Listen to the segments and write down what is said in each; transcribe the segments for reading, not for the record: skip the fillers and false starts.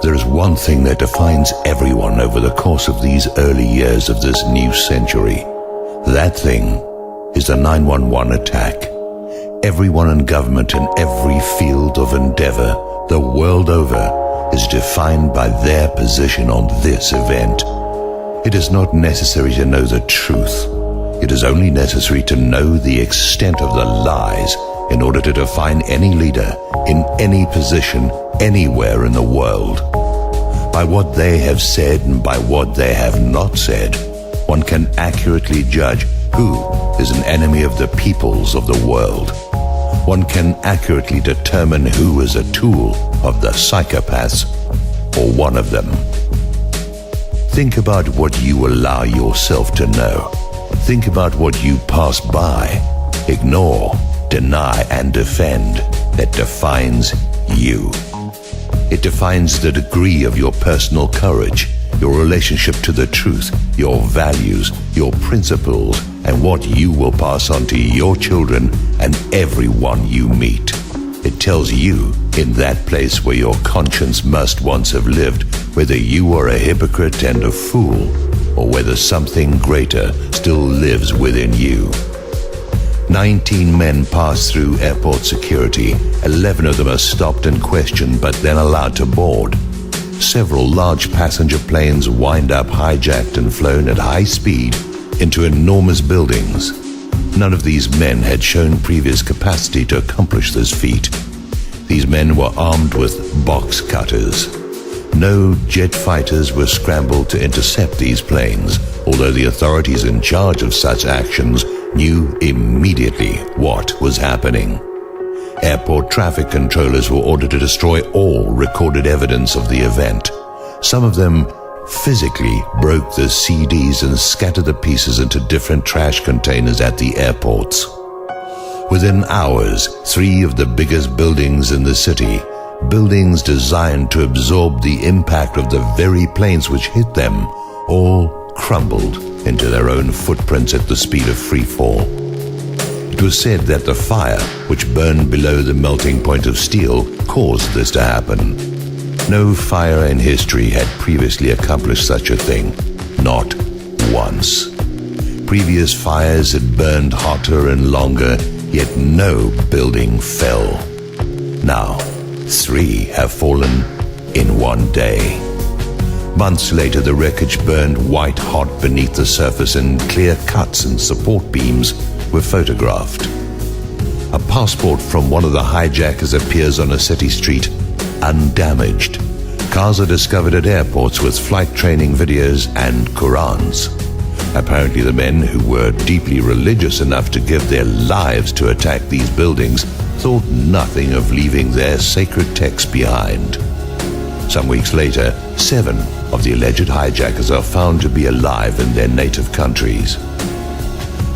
There is one thing that defines everyone over the course of these early years of this new century. That thing is the 911 attack. Everyone in government in every field of endeavor the world over is defined by their position on this event. It is not necessary to know the truth. It is only necessary to know the extent of the lies in order to define any leader in any position anywhere in the world. By what they have said and by what they have not said, one can accurately judge who is an enemy of the peoples of the world. One can accurately determine who is a tool of the psychopaths or one of them. Think about what you allow yourself to know. Think about what you pass by, ignore, deny, and defend that defines you. It defines the degree of your personal courage, your relationship to the truth, your values, your principles, and what you will pass on to your children and everyone you meet. It tells you, in that place where your conscience must once have lived, whether you are a hypocrite and a fool, or whether something greater still lives within you. 19 men pass through airport security. 11 of them are stopped and questioned, but then allowed to board. Several large passenger planes wind up hijacked and flown at high speed into enormous buildings. None of these men had shown previous capacity to accomplish this feat. These men were armed with box cutters. No jet fighters were scrambled to intercept these planes, although the authorities in charge of such actions knew immediately what was happening. Airport traffic controllers were ordered to destroy all recorded evidence of the event. Some of them physically broke the CDs and scattered the pieces into different trash containers at the airports. Within hours, 3 of the biggest buildings in the city, buildings designed to absorb the impact of the very planes which hit them, all crumbled into their own footprints at the speed of free fall. It was said that the fire, which burned below the melting point of steel, caused this to happen. No fire in history had previously accomplished such a thing, not once. Previous fires had burned hotter and longer, yet no building fell. Now, 3 have fallen in one day. Months later, the wreckage burned white hot beneath the surface, and clear cuts and support beams were photographed. A passport from one of the hijackers appears on a city street, undamaged. Cars are discovered at airports with flight training videos and Qurans. Apparently the men, who were deeply religious enough to give their lives to attack these buildings, thought nothing of leaving their sacred texts behind. Some weeks later, 7 of the alleged hijackers are found to be alive in their native countries.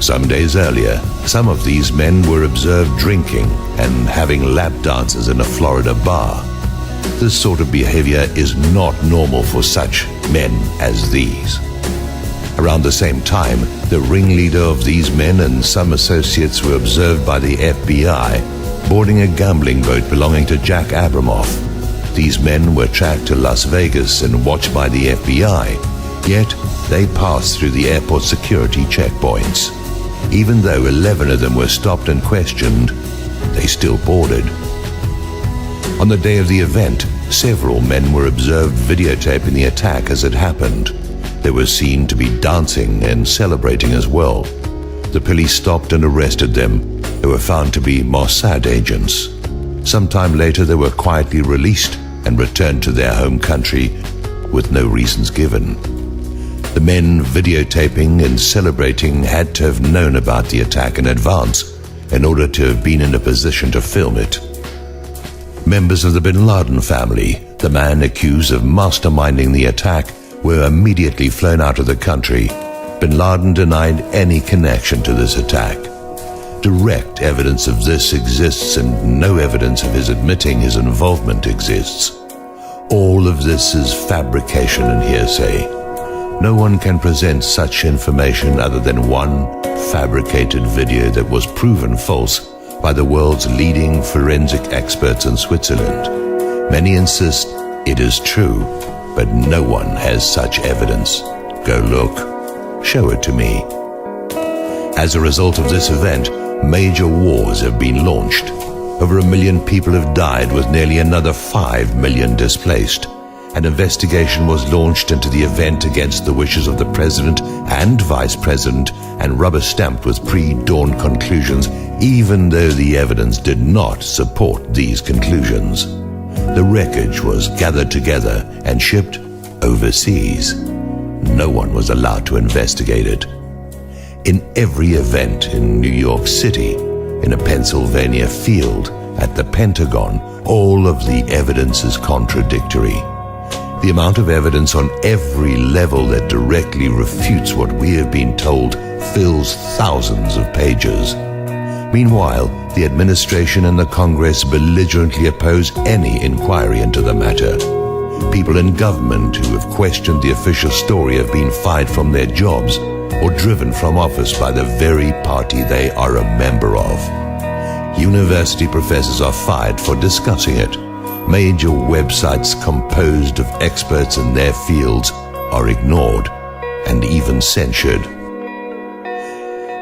Some days earlier, some of these men were observed drinking and having lap dances in a Florida bar. This sort of behavior is not normal for such men as these. Around the same time, the ringleader of these men and some associates were observed by the FBI boarding a gambling boat belonging to Jack Abramoff. These men were tracked to Las Vegas and watched by the FBI, yet they passed through the airport security checkpoints. Even though 11 of them were stopped and questioned, they still boarded. On the day of the event, several men were observed videotaping the attack as it happened. They were seen to be dancing and celebrating as well. The police stopped and arrested them. They were found to be Mossad agents. Sometime later, they were quietly released and returned to their home country with no reasons given. The men videotaping and celebrating had to have known about the attack in advance in order to have been in a position to film it. Members of the bin Laden family, the man accused of masterminding the attack, were immediately flown out of the country. Bin Laden denied any connection to this attack. Direct evidence of this exists, and no evidence of his admitting his involvement exists. All of this is fabrication and hearsay. No one can present such information other than one fabricated video that was proven false by the world's leading forensic experts in Switzerland. Many insist It is true, but no one has such evidence. Go look. Show it to me. As a result of this event, major wars have been launched. Over 1 million people have died, with nearly another 5 million displaced. An investigation was launched into the event against the wishes of the president and vice president and rubber-stamped with pre-dawn conclusions, even though the evidence did not support these conclusions. The wreckage was gathered together and shipped overseas. No one was allowed to investigate it. In every event in New York City, in a Pennsylvania field, at the Pentagon, all of the evidence is contradictory. The amount of evidence on every level that directly refutes what we have been told fills thousands of pages. Meanwhile, the administration and the Congress belligerently oppose any inquiry into the matter. People in government who have questioned the official story have been fired from their jobs or driven from office by the very party they are a member of. University professors are fired for discussing it. Major websites composed of experts in their fields are ignored and even censured.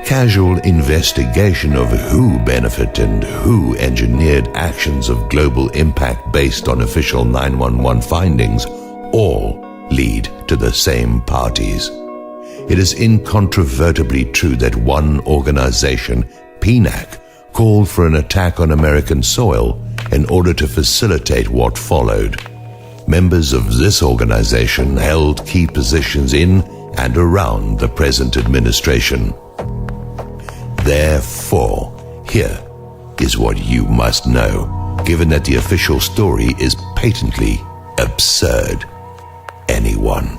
Casual investigation of who benefited and who engineered actions of global impact based on official 911 findings all lead to the same parties. It is incontrovertibly true that one organization, PNAC, called for an attack on American soil in order to facilitate what followed. Members of this organization held key positions in and around the present administration. Therefore, here is what you must know, given that the official story is patently absurd. Anyone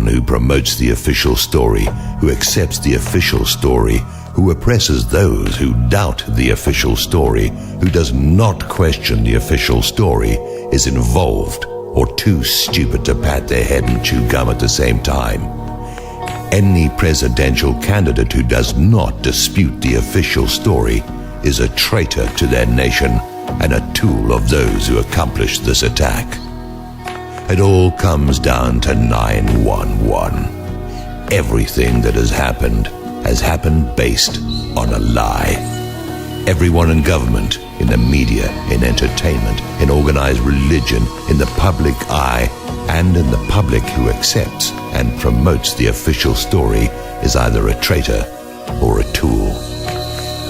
who promotes the official story, who accepts the official story, who oppresses those who doubt the official story, who does not question the official story, is involved or too stupid to pat their head and chew gum at the same time. Any presidential candidate who does not dispute the official story is a traitor to their nation and a tool of those who accomplished this attack. It all comes down to 911. Everything that has happened based on a lie. Everyone in government, in the media, in entertainment, in organized religion, in the public eye, and in the public who accepts and promotes the official story is either a traitor or a tool.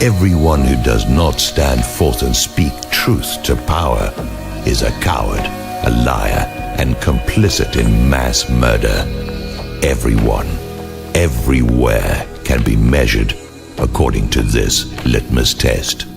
Everyone who does not stand forth and speak truth to power is a coward, a liar, and complicit in mass murder. Everyone, everywhere can be measured according to this litmus test.